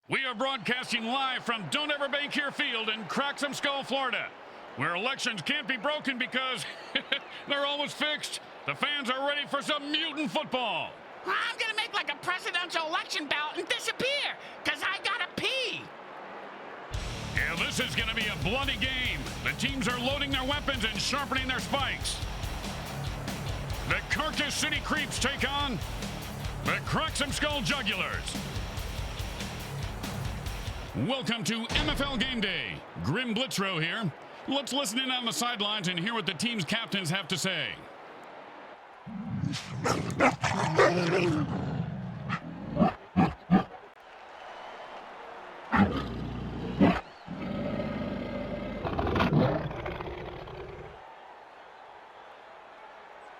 We are broadcasting live from Don't Ever Bank Here Field in Cracksumskull, Florida, where elections can't be broken because they're almost fixed. The fans are ready for some mutant football. I'm gonna make like a presidential election ballot and disappear, because I gotta pee. Yeah, this is gonna be a bloody game. The teams are loading their weapons and sharpening their spikes. The Karcass City Creeps take on the Cracksumskull Jugulars. Welcome to MFL Game Day. Grim Blitzrow here. Let's listen in on the sidelines and hear what the team's captains have to say.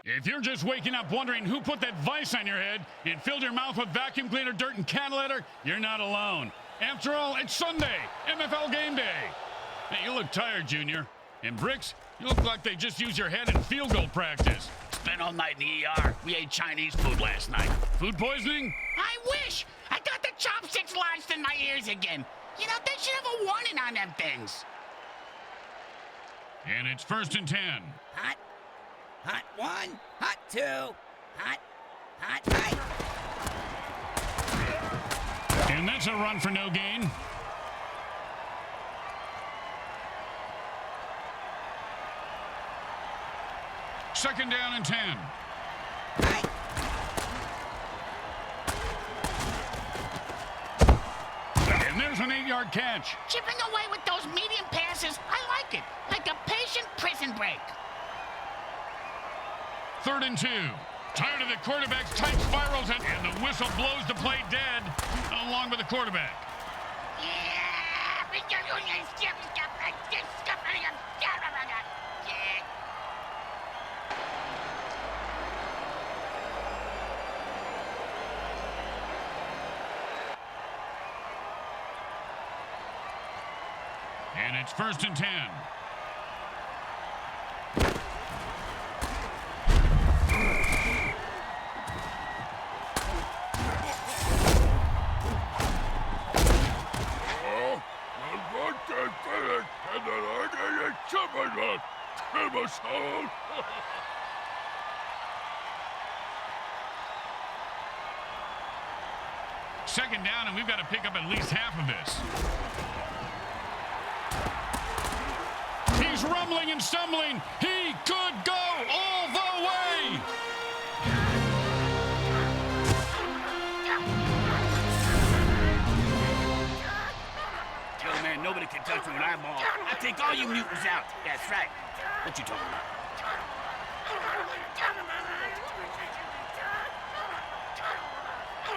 If you're just waking up wondering who put that vice on your head and filled your mouth with vacuum cleaner, dirt, and cat litter, you're not alone. After all, it's Sunday, MFL Game Day. Hey, you look tired, Junior. And Bricks, you look like they just used your head in field goal practice. Spent all night in the ER. We ate Chinese food last night. Food poisoning? I wish! I got the chopsticks lodged in my ears again. You know, they should have a warning on them things. And it's 1st and 10. Hot. Hot 1. Hot 2. Hot. Hot 3. And that's a run for no gain. Second down and 10. And there's an 8-yard catch. Chipping away with those medium passes, I like it. Like a patient prison break. 3rd and 2. Tired of the quarterback's tight spirals, and the whistle blows the play dead, along with the quarterback. And it's 1st and 10. Second down, and we've got to pick up at least half of this. He's rumbling and stumbling. He could go all the way. Yo, man, nobody can touch me when I ball. I take all you mutants out. That's right. What you talking about?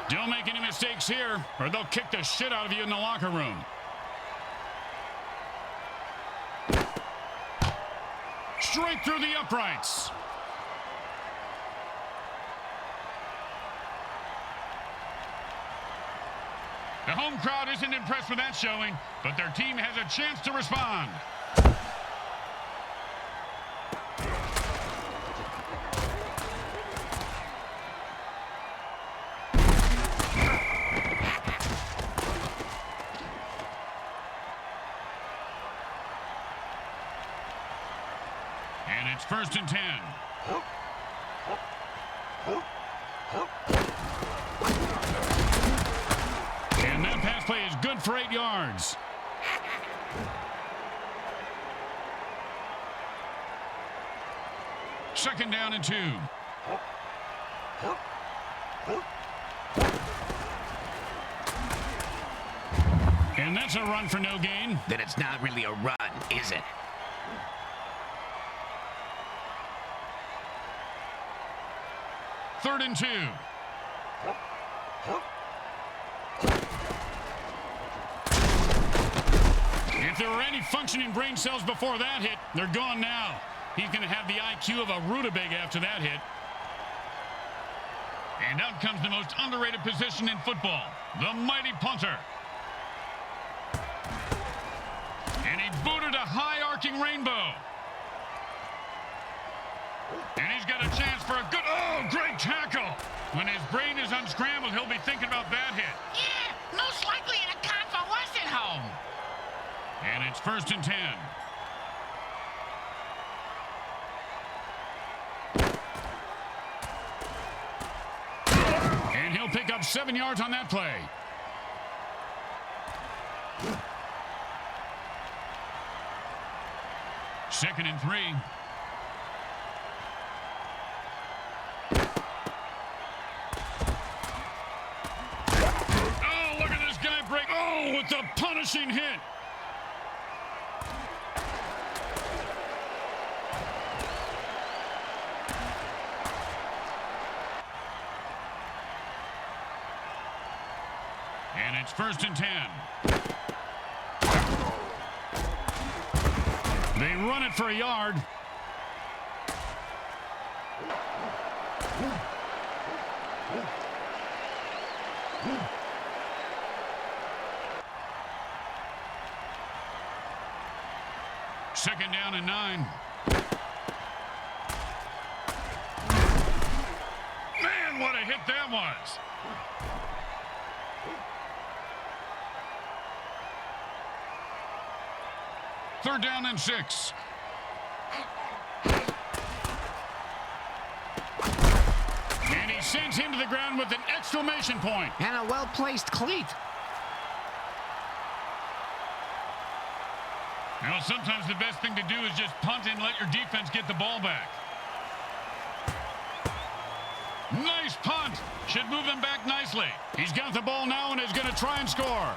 Don't make any mistakes here, or they'll kick the shit out of you in the locker room. Straight through the uprights. The home crowd isn't impressed with that showing, but their team has a chance to respond. And it's 1st and 10. And that pass play is good for 8 yards. Second down and 2. And that's a run for no gain. Then it's not really a run, is it? Third and 2. If there were any functioning brain cells before that hit, they're gone now. He's going to have the IQ of a rutabaga after that hit. And out comes the most underrated position in football, the mighty punter. And he booted a high-arcing rainbow. And he's got a chance for a good, great tackle. When his brain is unscrambled, he'll be thinking about that hit. Yeah, most likely in a first and 10. And he'll pick up 7 yards on that play. Second and 3. Oh, look at this guy break. Oh, with the punishing hit. And it's first and 10. They run it for a yard. Second down and 9. Man, what a hit that was. Third down and 6. And he sends him to the ground with an exclamation point. And a well-placed cleat. You know, sometimes the best thing to do is just punt and let your defense get the ball back. Nice punt. Should move them back nicely. He's got the ball now and is going to try and score.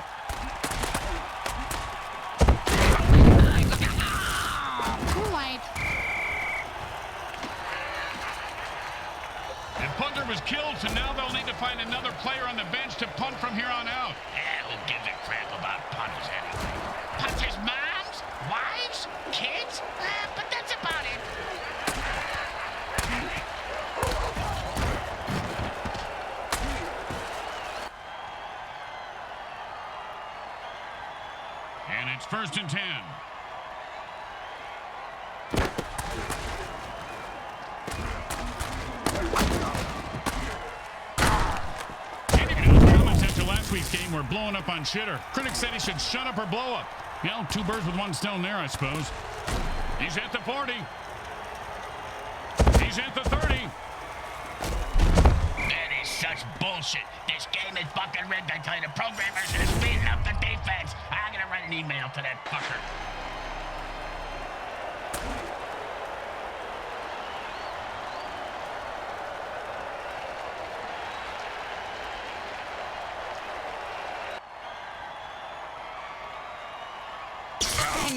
The punter was killed, so now they'll need to find another player on the bench to punt from here on out. Who gives a crap about punters anyway? Punters' moms, wives, kids? But that's about it. And it's first and 10. Last week's game, we're blowing up on Shitter. Critics said he should shut up or blow up. You know, 2 birds with 1 stone there, I suppose. He's at the 40. He's at the 30. That is such bullshit. This game is fucking rigged. I tell you, the programmers are speeding up the defense. I'm gonna write an email to that fucker.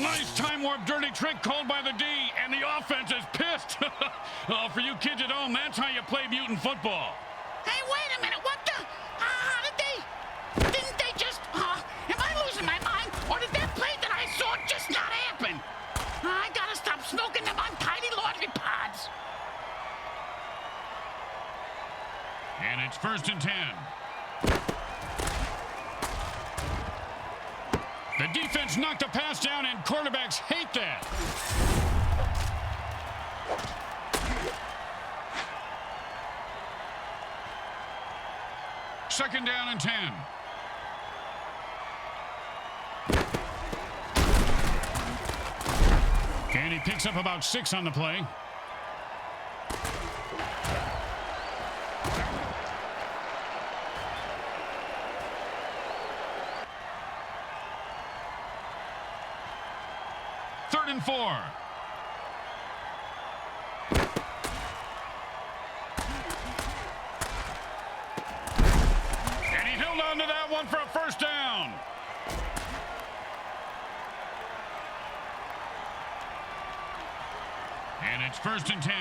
Nice time warp dirty trick called by the D, and the offense is pissed. Oh, for you kids at home, that's how you play mutant football. Hey, wait a minute. What the? Didn't they just, am I losing my mind? Or did that play that I saw just not happen? I gotta stop smoking them untidy laundry pods. And it's first and 10. The defense knocked a pass down, and quarterbacks hate that. Second down and 10. And he picks up about 6 on the play. Third and 4. And he held on to that one for a first down. And it's first and 10.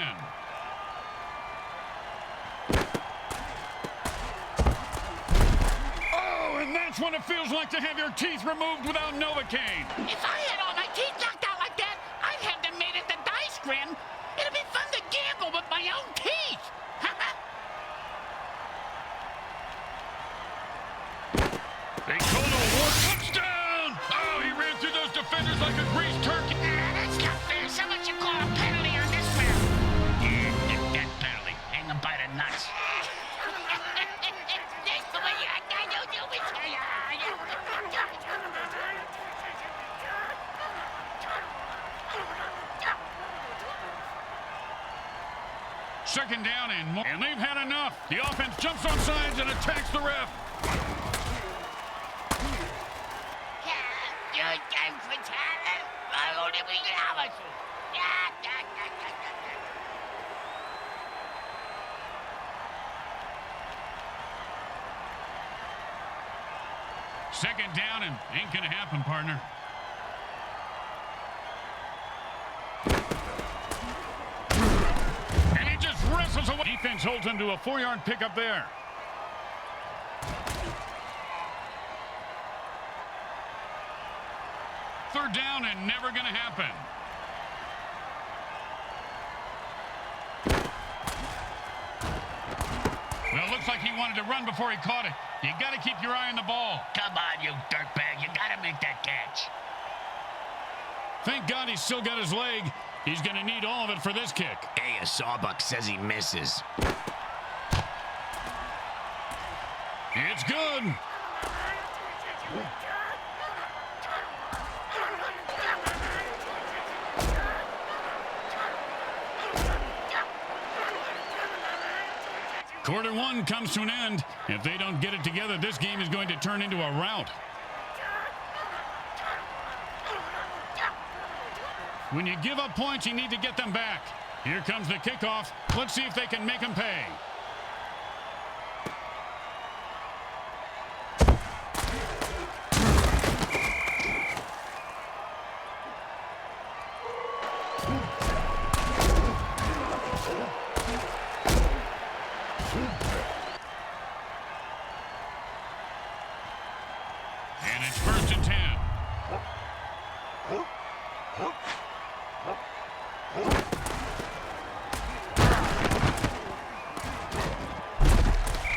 Oh, and that's when it feels like to have your teeth removed without Novocaine. If I had all my teeth knocked out like that, I'd have them made at the dice grim. It'd be fun to gamble with my own teeth. They called a war touchdown! Oh, he ran through those defenders like a greased turkey. That's not fair. Someone should call a penalty on this one. Yeah, that penalty. Hang him by the nuts. second down and more. And they've had enough. The offense jumps on sides and attacks the ref. Second down and ain't gonna happen, partner. And he just wrestles away. Defense holds him to a 4-yard pickup there. Third down and never gonna happen. Well, it looks like he wanted to run before he caught it. You got to keep your eye on the ball. Come on, you dirtbag. You got to make that catch. Thank God he's still got his leg. He's going to need all of it for this kick. Hey, a sawbuck says he misses. It's good. Quarter one comes to an end. If they don't get it together, this game is going to turn into a rout. When you give up points, you need to get them back. Here comes the kickoff. Let's see if they can make them pay. And it's 1st and 10.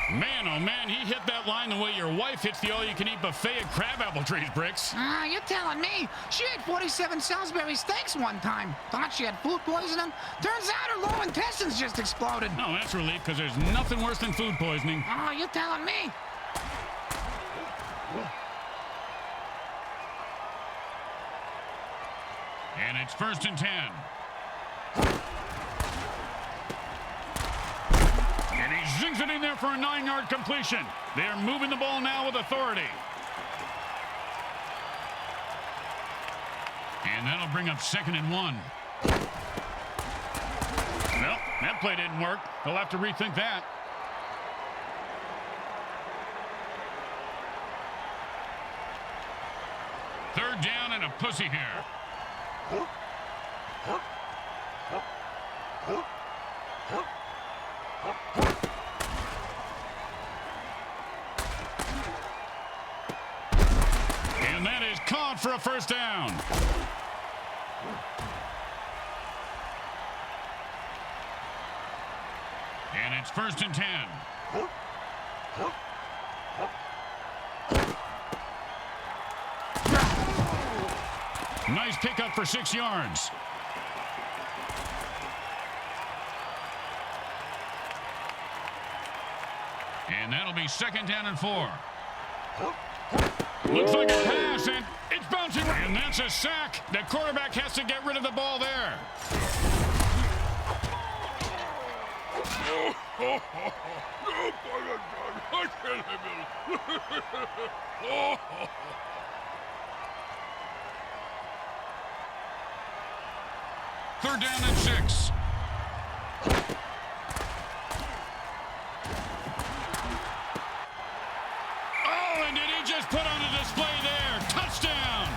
Man, oh man, he hit that line the way your wife hits the all-you-can-eat buffet at Crabapple Trees, Bricks. You're telling me. She ate 47 Salisbury steaks one time. Thought she had food poisoning. Turns out her lower intestines just exploded. Oh, that's relief, because there's nothing worse than food poisoning. Oh, you're telling me. And it's 1st and 10. And he zings it in there for a 9-yard completion. They're moving the ball now with authority. And that'll bring up 2nd and 1. Well, that play didn't work. They'll have to rethink that. Third down and a pussy here. And that is caught for a first down. And it's 1st and 10. Nice pickup for 6 yards. And that'll be 2nd down and 4. Looks like a pass, and it's bouncing. And that's a sack. The quarterback has to get rid of the ball there. Third down and 6. Oh, and did he just put on a display there? Touchdown!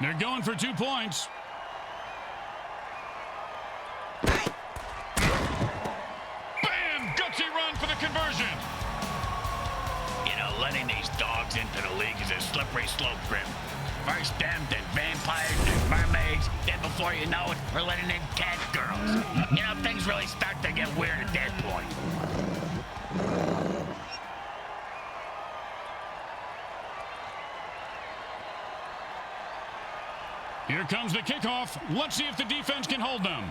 They're going for 2 points. Bam! Gutsy run for the conversion. You know, letting these dogs into the league is a slippery slope, Grim. First them, then vampires, then mermaids, then before you know it, we're letting in cat girls. You know, things really start to get weird at that point. Here comes the kickoff. Let's see if the defense can hold them.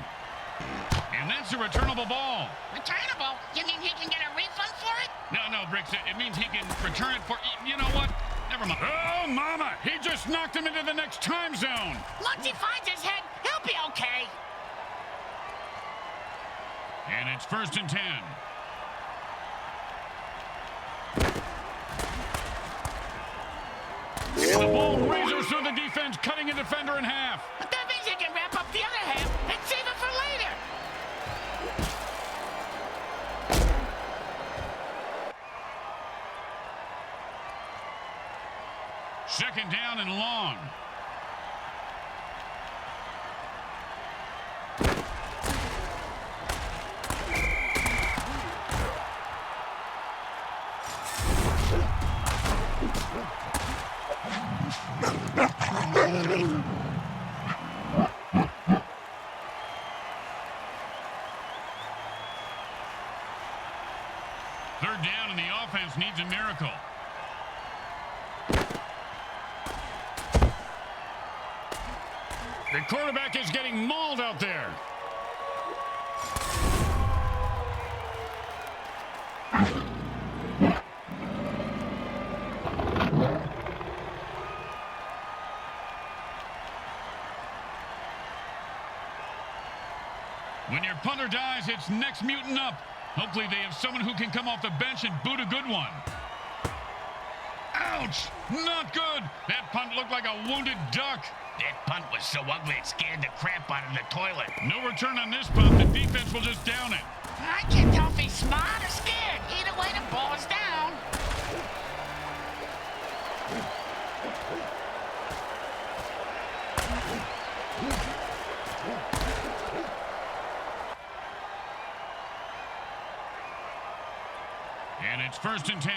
And that's a returnable ball. Returnable? You mean he can get a refund for it? No, Bricks. It means he can return it for... You know what? Never mind. Oh, mama! He just knocked him into the next time zone. Once he finds his head, he'll be okay. And it's 1st and 10. The ball razors through the defense, cutting a defender in half. But that means he can wrap up the other half and save it for later. Second down and long. Third down, and the offense needs a miracle. The quarterback is getting mauled out there. When your punter dies, it's next mutant up. Hopefully they have someone who can come off the bench and boot a good one. Ouch! Not good! That punt looked like a wounded duck. That punt was so ugly it scared the crap out of the toilet. No return on this punt. The defense will just down it. I can't tell if he's smart or scared. Either way, the ball is down. And it's 1st and 10.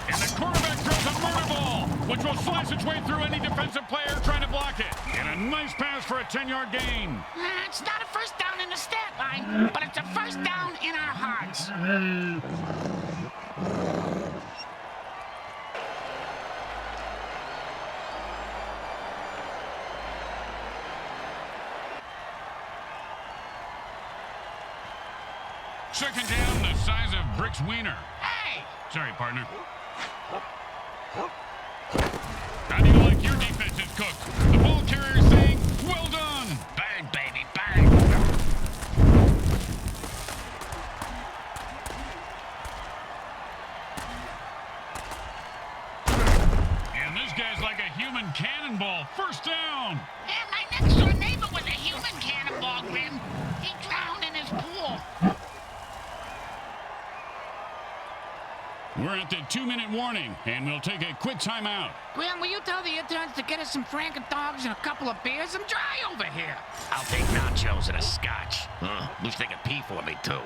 And the quarterback throws a murder ball, which will slice its way through any defensive player trying to block it. And a nice pass for a 10-yard gain. It's not a first down in the stat line, but it's a first down in our hearts. Second down, the size of Brick's wiener. Hey! Sorry, partner. How do you like your defenses cooked? The ball carrier saying, well done. Burn, baby, burn. And this guy's like a human cannonball. First down. And my next door neighbor was a human cannonball, Grim. He drowned in his pool. We're at the 2-minute warning, and we'll take a quick timeout. Grim, will you tell the interns to get us some Franken dogs and a couple of beers? I'm dry over here. I'll take nachos and a scotch. Wish they could pee for me, too.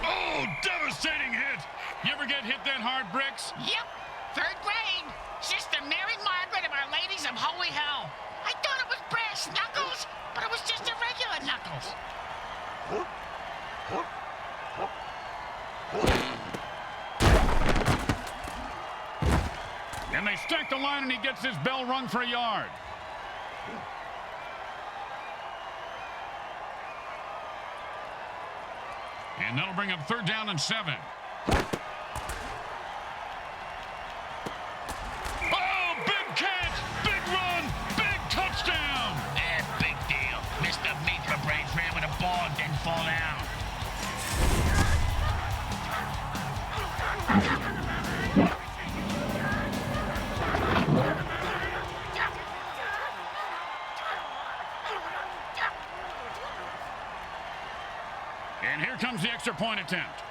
Oh, devastating hit. You ever get hit that hard, Bricks? Yep, 3rd grade. Sister Mary Margaret of Our Ladies of Holy Hell. I thought it was brass knuckles, but it was just a regular knuckles. And they stack the line, and he gets his bell rung for a yard. And that'll bring up 3rd down and 7. Oh, big catch, big run, big touchdown. Big deal. Mr. Meat for Brains ran with a ball and didn't fall down. And here comes the extra point attempt.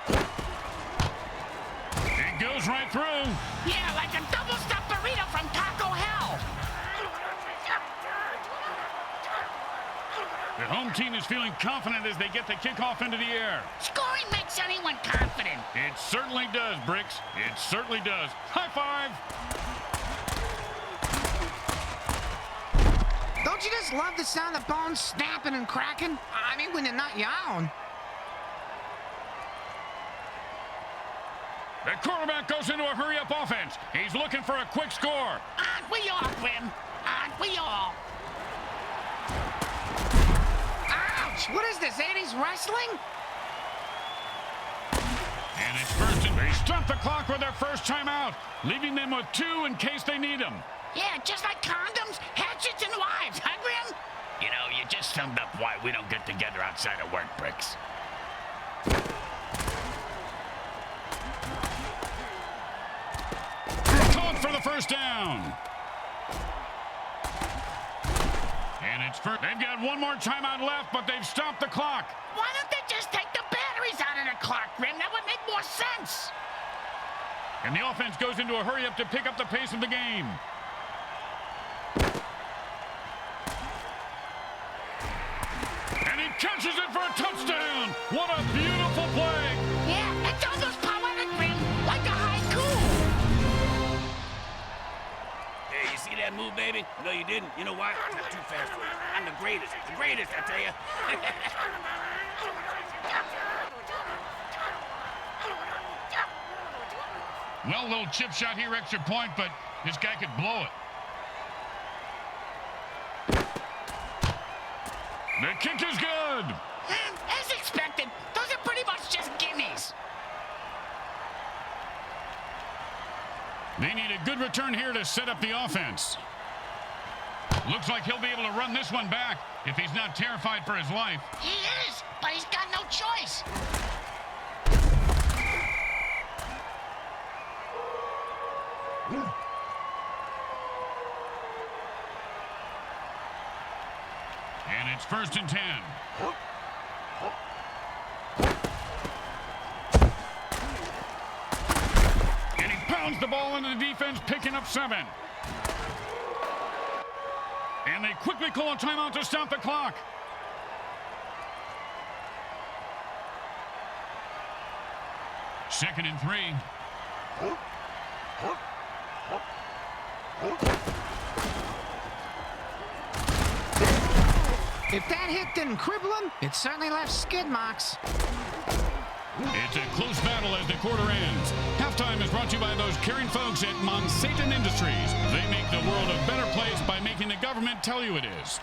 It goes right through. Yeah, like a double-stuffed burrito from Taco Hell. The home team is feeling confident as they get the kickoff into the air. Scoring makes anyone confident. It certainly does, Bricks. It certainly does. High five. Don't Don't you just love the sound of bones snapping and cracking? I mean, when they're not your own. The quarterback goes into a hurry-up offense. He's looking for a quick score. Aren't we all, Grim? Aren't we all? Ouch! What is this, 80s wrestling? And it's first and they stop the clock with their first timeout, leaving them with 2 in case they need them. Yeah, just like condoms, hatchets, and wives, huh, Grim? You know, you just summed up why we don't get together outside of work, Bricks. Called for the first down. And it's first. They've got one more timeout left, but they've stopped the clock. Why don't they just take the batteries out of the clock, Grim? That would make more sense. And the offense goes into a hurry-up to pick up the pace of the game. And he catches it for a touchdown. What a beautiful play. Yeah, it's almost poetic, Grim, like a haiku. Hey, you see that move, baby? No, you didn't. You know why? You're too fast for me. I'm the greatest, I tell you. Well, little chip shot here, extra point, but this guy could blow it. The kick is good. As expected, those are pretty much just gimmies. They need a good return here to set up the offense. Looks like he'll be able to run this one back if he's not terrified for his life. He is, but he's got no choice. And it's first and 10. And he pounds the ball into the defense, picking up 7. And they quickly call a timeout to stop the clock. Second and 3. If that hit didn't cripple him, it certainly left skid marks. It's a close battle as the quarter ends. Halftime is brought to you by those caring folks at Monsatan Industries. They make the world a better place by making the government tell you it is.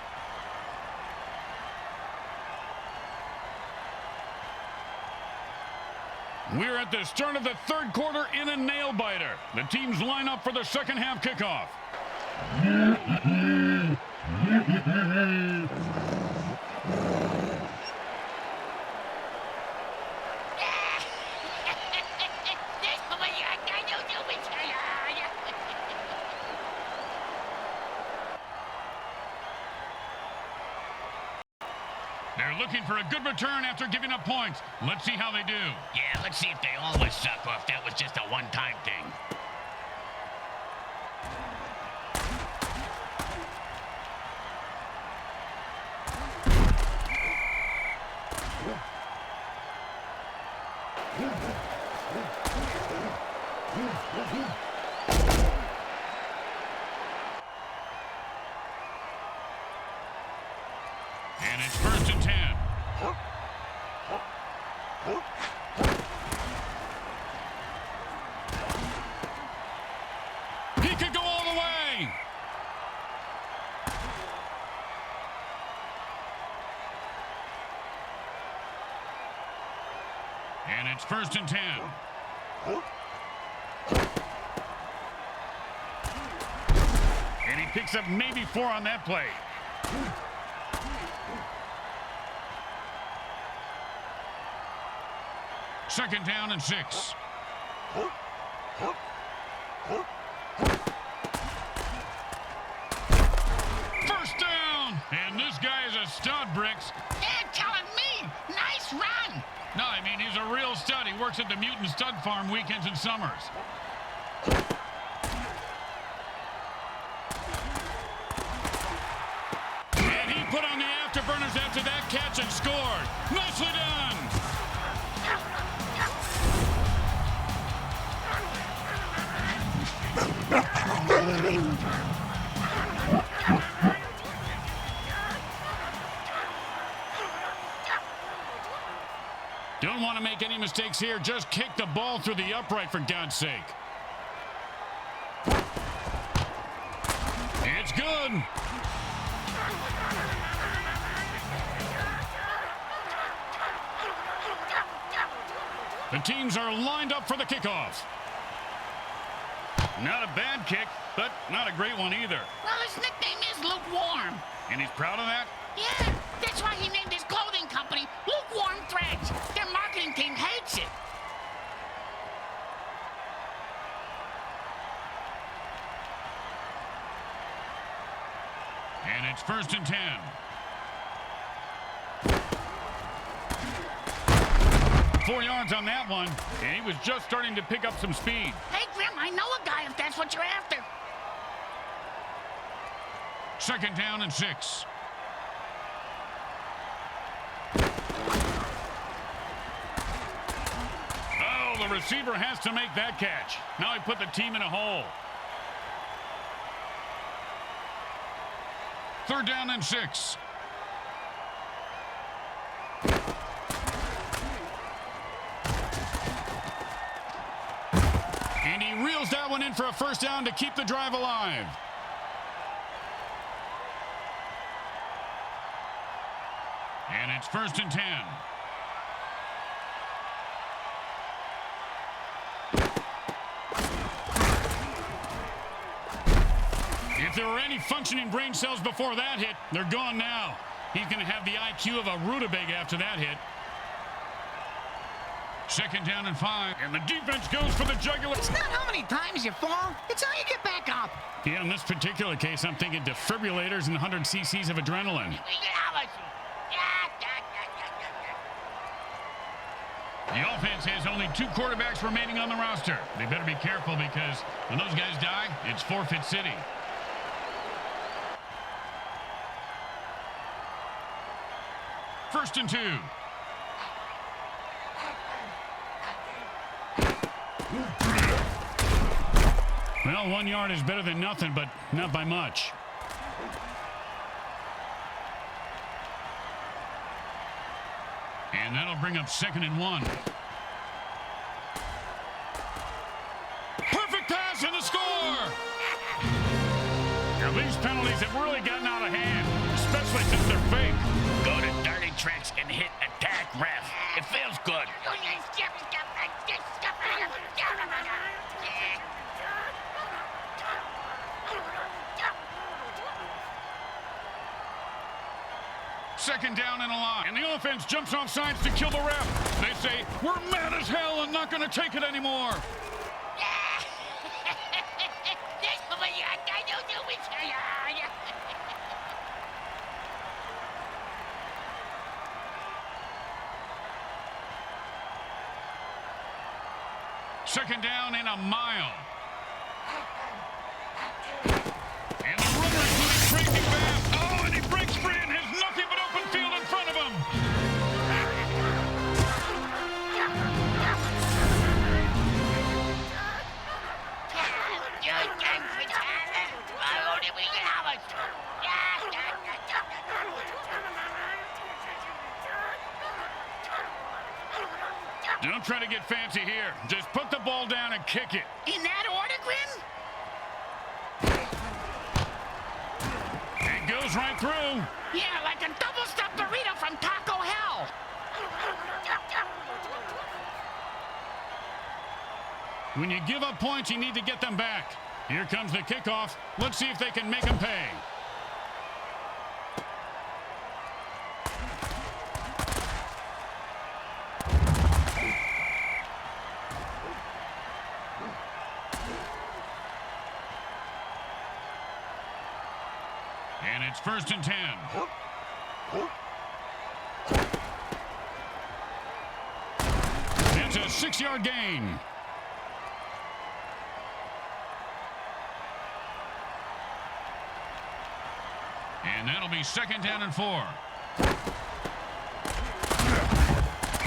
We're at the start of the third quarter in a nail-biter. The teams line up for the second half kickoff. They're looking for a good return after giving up points. Let's see how they do. Yeah, let's see if they always suck or if that was just a one-time thing. And it's first and 10. He could go all the way. And it's first and 10. And he picks up maybe 4 on that play. Second down and 6. First down. And this guy is a stud, Bricks. They're telling me. Nice run. No, I mean, he's a real stud. He works at the Mutant Stud Farm weekends and summers. And he put on the afterburners after that catch and scored. Nicely done. Don't want to make any mistakes here. Just kick the ball through the upright, for God's sake. It's good. The teams are lined up for the kickoff. Not a bad kick, but not a great one either. Well, his nickname is Lukewarm. And he's proud of that? Yeah, that's why he named his clothing company Lukewarm Threads. Their marketing team hates it. And it's 1st and 10. Four yards on that one, and he was just starting to pick up some speed. Hey, Grim, I know a guy if that's what you're after. 2nd down and 6. Oh, the receiver has to make that catch. Now he put the team in a hole. 3rd down and 6. And he reels that one in for a 1st down to keep the drive alive. And it's 1st and 10. If there were any functioning brain cells before that hit, they're gone now. He's going to have the IQ of a rutabaga after that hit. 2nd down and 5, and the defense goes for the Jugulars. It's not how many times you fall, it's how you get back up. Yeah, in this particular case, I'm thinking defibrillators and 100 cc's of adrenaline. The offense has only 2 quarterbacks remaining on the roster. They better be careful because when those guys die, it's forfeit city. First and 2. Well, 1 yard is better than nothing, but not by much. And that'll bring up 2nd and 1. Perfect pass and a score! Now, these penalties have really gotten out of hand, especially since they're fake. Go to dirty tricks and hit attack ref. It feels good. Second down and a line. And the offense jumps off sides to kill the ref. They say, we're mad as hell and not going to take it anymore. Second down and a mile. And the runner is moving crazy fast. Oh, and he breaks free and has nothing but open field in front of him. Don't try to get fancy here. Just put the ball down and kick it. In that order, Grim? It goes right through. Yeah, like a double-stuffed burrito from Taco Hell. When you give up points, you need to get them back. Here comes the kickoff. Let's see if they can make them pay. And it's 1st and 10. It's a 6-yard gain. And that'll be 2nd down and 4.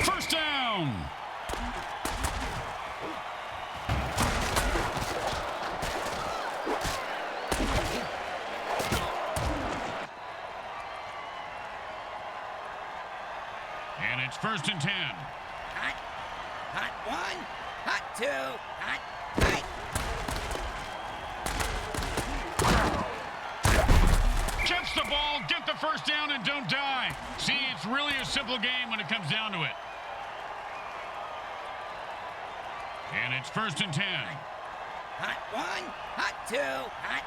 1st down. And it's 1st and 10. Hot one, hot two, hot three. Catch the ball, get the first down, and don't die. See, it's really a simple game when it comes down to it. And it's 1st and 10. Hot one, hot two, hot,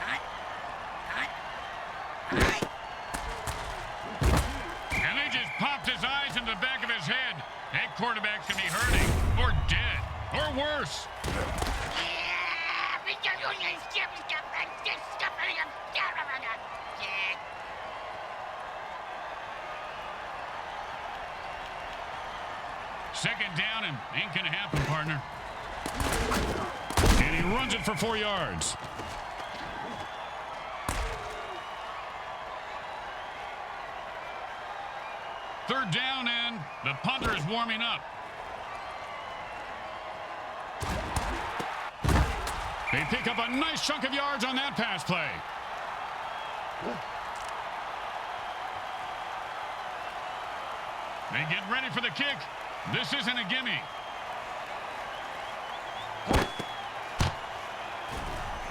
hot, hot, hot. And they just popped his eyes into the back of his head. That quarterback can be hurting, or dead, or worse. Second down and ain't gonna happen, partner. And he runs it for 4 yards. Third down, and the punter is warming up. They pick up a nice chunk of yards on that pass play. They get ready for the kick. This isn't a gimme.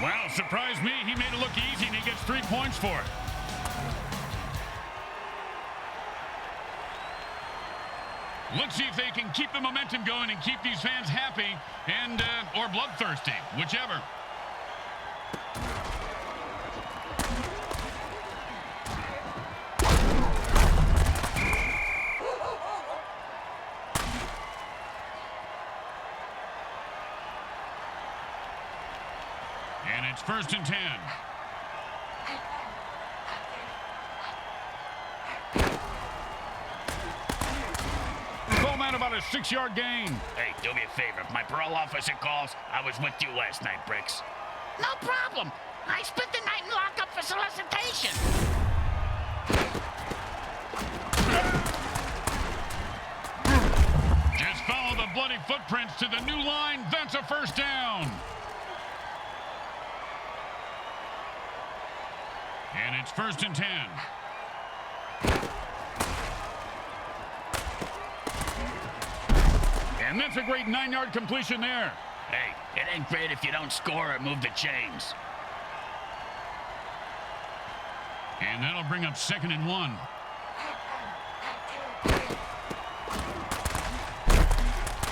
Wow, surprised me. He made it look easy, and he gets 3 points for it. Let's see if they can keep the momentum going and keep these fans happy and or bloodthirsty, whichever. And it's 1st and 10. Bowman about a 6-yard gain. Hey, do me a favor. If my parole officer calls, I was with you last night, Bricks. No problem. I spent the night in lockup for solicitation. Just follow the bloody footprints to the new line. That's a 1st down. And it's 1st and 10. And that's a great 9-yard completion there. Hey, it ain't great if you don't score or move the chains. And that'll bring up 2nd and 1.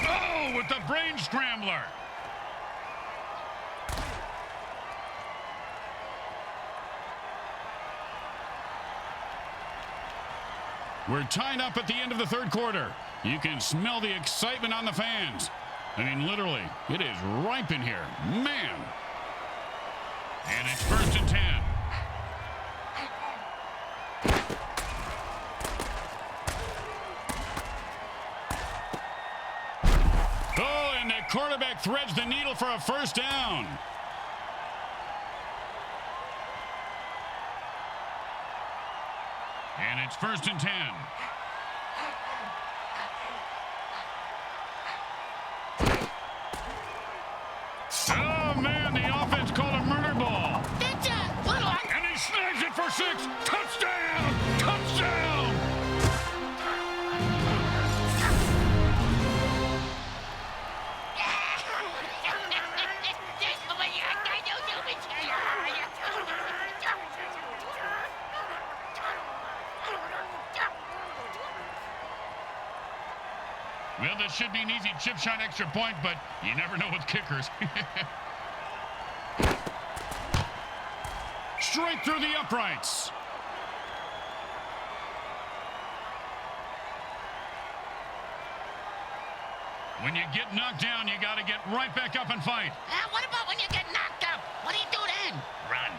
Oh, with the brain scrambler. We're tied up at the end of the 3rd quarter. You can smell the excitement on the fans. I mean, literally, it is ripe in here. Man. And it's 1st and 10. Oh, and the quarterback threads the needle for a 1st down. And it's 1st and 10. Oh, man, the offense called a murder ball. That's a little... And he snags it for 6. Touchdown! Touchdown! Well, this should be an easy chip shot extra point, but you never know with kickers. Straight through the uprights. When you get knocked down, you got to get right back up and fight. What about when you get knocked out? What do you do then? Run.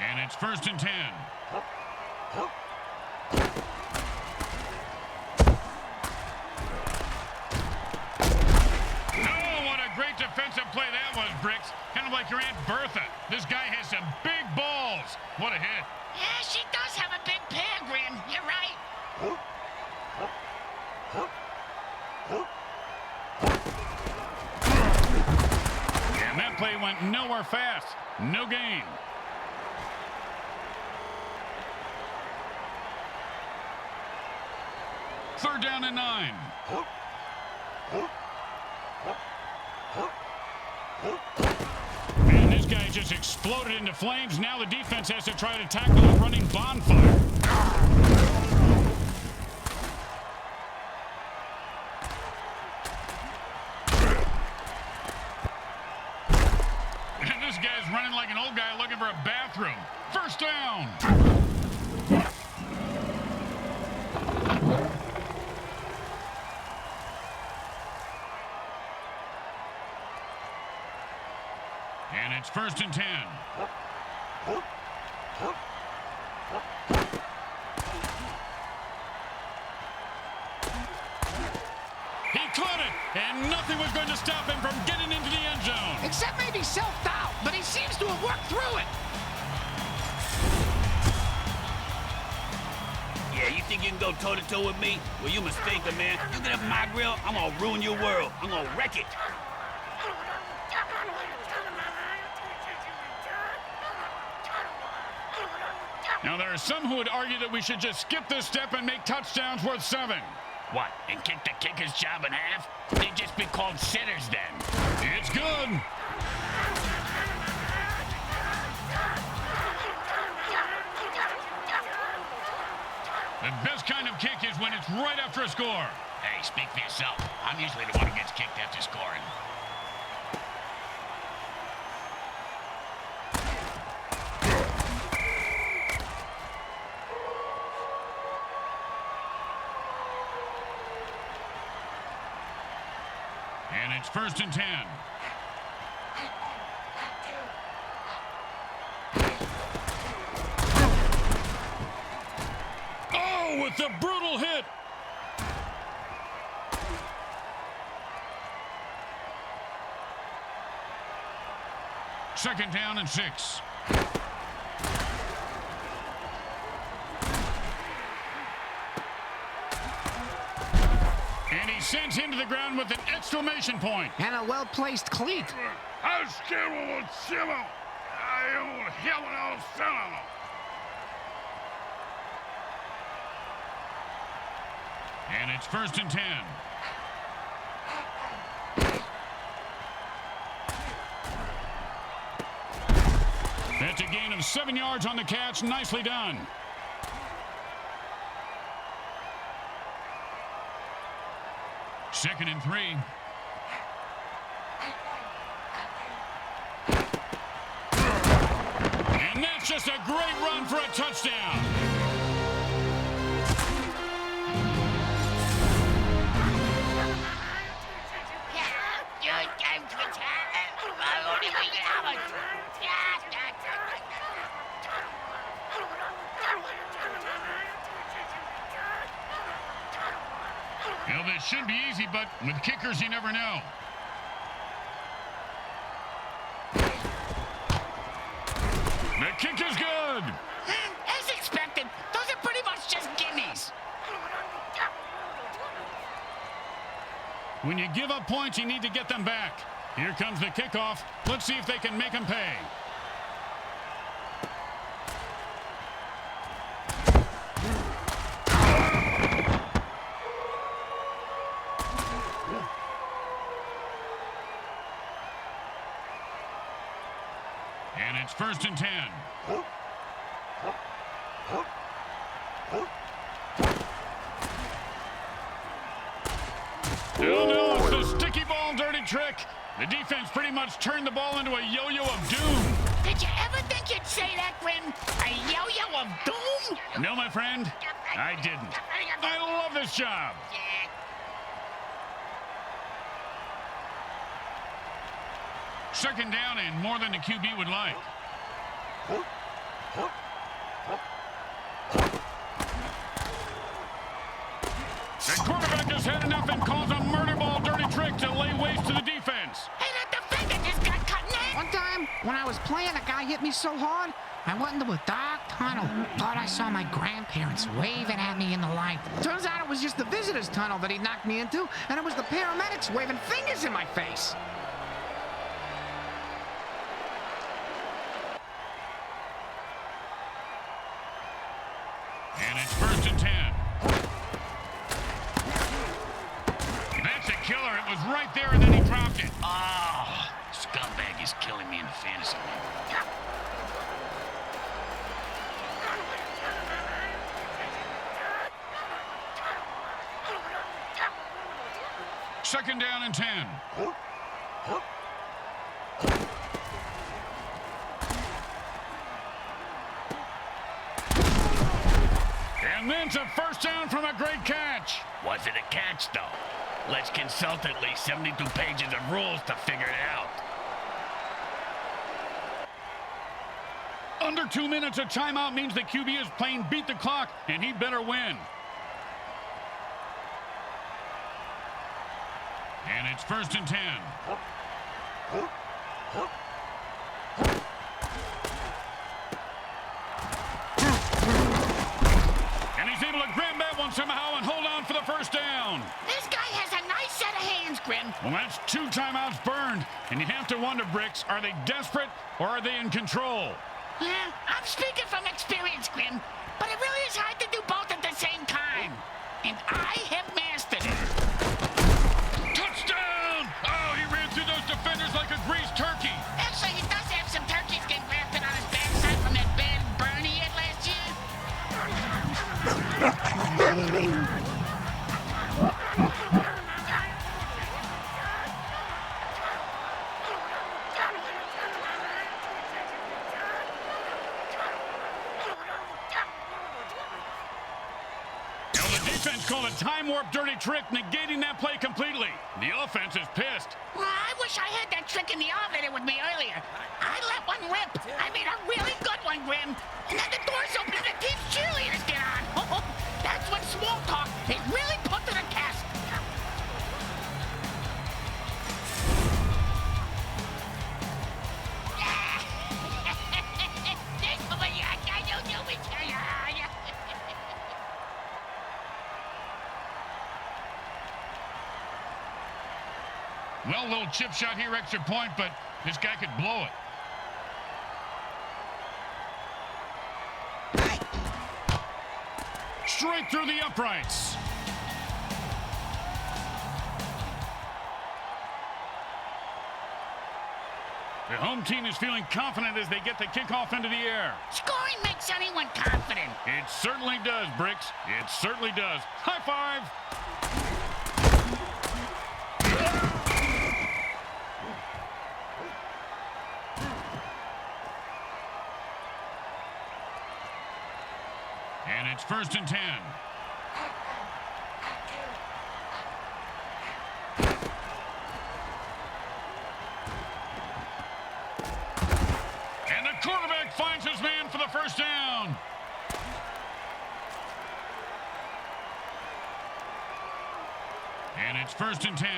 And it's 1st and 10. Oh, what a great defensive play that was, Bricks. Kind of like your Aunt Bertha. This guy has some big balls. What a hit. Yeah, she does have a big pear, Grim. You're right. went nowhere fast. No gain. Third down and 9. And this guy just exploded into flames. Now the defense has to try to tackle a running bonfire. And this guy's running like an old guy looking for a bathroom. First down. And it's 1st and 10. He caught it, and nothing was going to stop him from getting into the end zone. Except maybe self-doubt, but he seems to have worked through it. Yeah, you think you can go toe-to-toe with me? Well, you mistaken, man. You get up my grill, I'm gonna ruin your world. I'm gonna wreck it. Now, there are some who would argue that we should just skip this step and make touchdowns worth 7. What, and kick the kicker's job in half? They'd just be called sitters then. It's good. The best kind of kick is when it's right after a score. Hey, speak for yourself. I'm usually the one who gets kicked after scoring. And it's 1st and 10. Oh, with the brutal hit. Second down and 6. And he sends him to the ground with an exclamation point. And a well-placed cleat. And it's 1st and 10. That's a gain of 7 yards on the catch. Nicely done. Second and 3. And that's just a great run for a touchdown. You know, this should be easy, but with kickers, you never know. The kick is good. As expected, those are pretty much just gimmies. When you give up points, you need to get them back. Here comes the kickoff. Let's see if they can make them pay. And it's 1st and 10. No, it's the sticky ball dirty trick. The defense pretty much turned the ball into a yo-yo of doom. Did you ever think you'd say that, Grim? A yo-yo of doom? No, my friend, I didn't. I love this job. Second down and more than the QB would like. The quarterback has had enough and calls a murder ball dirty trick to lay waste to the defense. Hey, that defender just got cut in half. One time, when I was playing, a guy hit me so hard, I went into a dark tunnel. Thought I saw my grandparents waving at me in the light. Turns out it was just the visitor's tunnel that he knocked me into, and it was the paramedics waving fingers in my face. me into fantasy, man. Second down and 10. And then it's a first down from a great catch. Was it a catch, though? Let's consult at least 72 pages of rules to figure it out. Under 2 minutes, a timeout means the QB is playing beat the clock, and he better win. And it's first and 10. And he's able to grab that one somehow and hold on for the first down. This guy has a nice set of hands, Grim. Well, that's 2 timeouts burned, and you have to wonder, Bricks, are they desperate or are they in control? I'm speaking from experience, Grim, but it really is hard to do both at the same time. And I have mastered it. Touchdown! Oh, he ran through those defenders like a greased turkey. Actually, he does have some turkey skin grafted on his backside from that bad burn he had last year. Defense called a time warp dirty trick, negating that play completely. The offense is pissed. Well, I wish I had that trick in the elevator with me earlier. I let one rip. I mean, a really good one, Grim. And then the doors open and the team's cheerleaders get on. That's when small talk is really put to the test. Well, little chip shot here, extra point, but this guy could blow it. Straight through the uprights. The home team is feeling confident as they get the kickoff into the air. Scoring makes anyone confident. It certainly does, Bricks. It certainly does. High five. And it's first and 10. And the quarterback finds his man for the first down. And it's first and 10.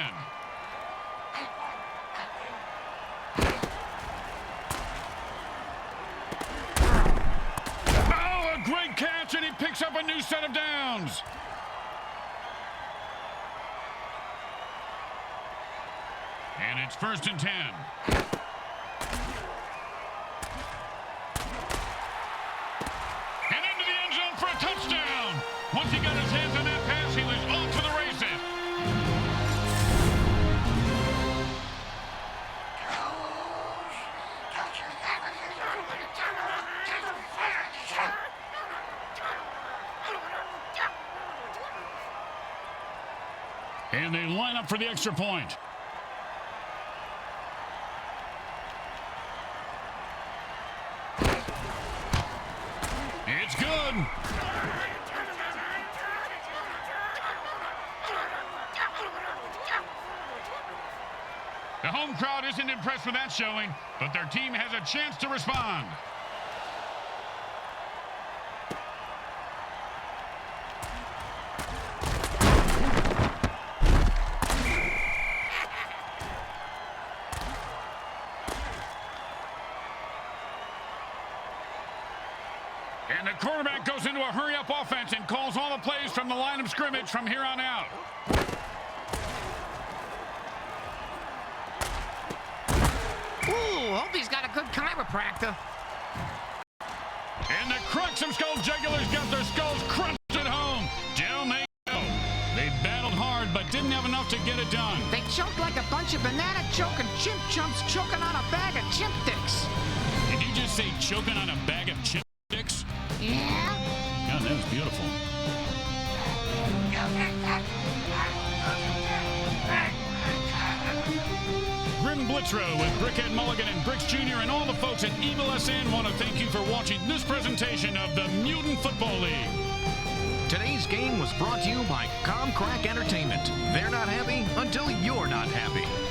Great catch, and he picks up a new set of downs. And it's first and 10. And into the end zone for a touchdown. Once he got his hands on that pass, he was off to the races. And they line up for the extra point. It's good. The home crowd isn't impressed with that showing, but their team has a chance to respond. And the quarterback goes into a hurry-up offense and calls all the plays from the line of scrimmage from here on out. Ooh, hope he's got a good chiropractor. And the Cracksumskull Jugulars got their skulls crunched at home. Down they go. They battled hard, but didn't have enough to get it done. They choked like a bunch of banana-choking chimp chumps choking on a bag of chimp dicks. Did you just say choking on a bag of chimp dicks? Yeah? God, that was beautiful. Grim Blitzrow with Brickhead Mulligan and Bricks Jr. and all the folks at Evil SN want to thank you for watching this presentation of the Mutant Football League. Today's game was brought to you by Crack Entertainment. They're not happy until you're not happy.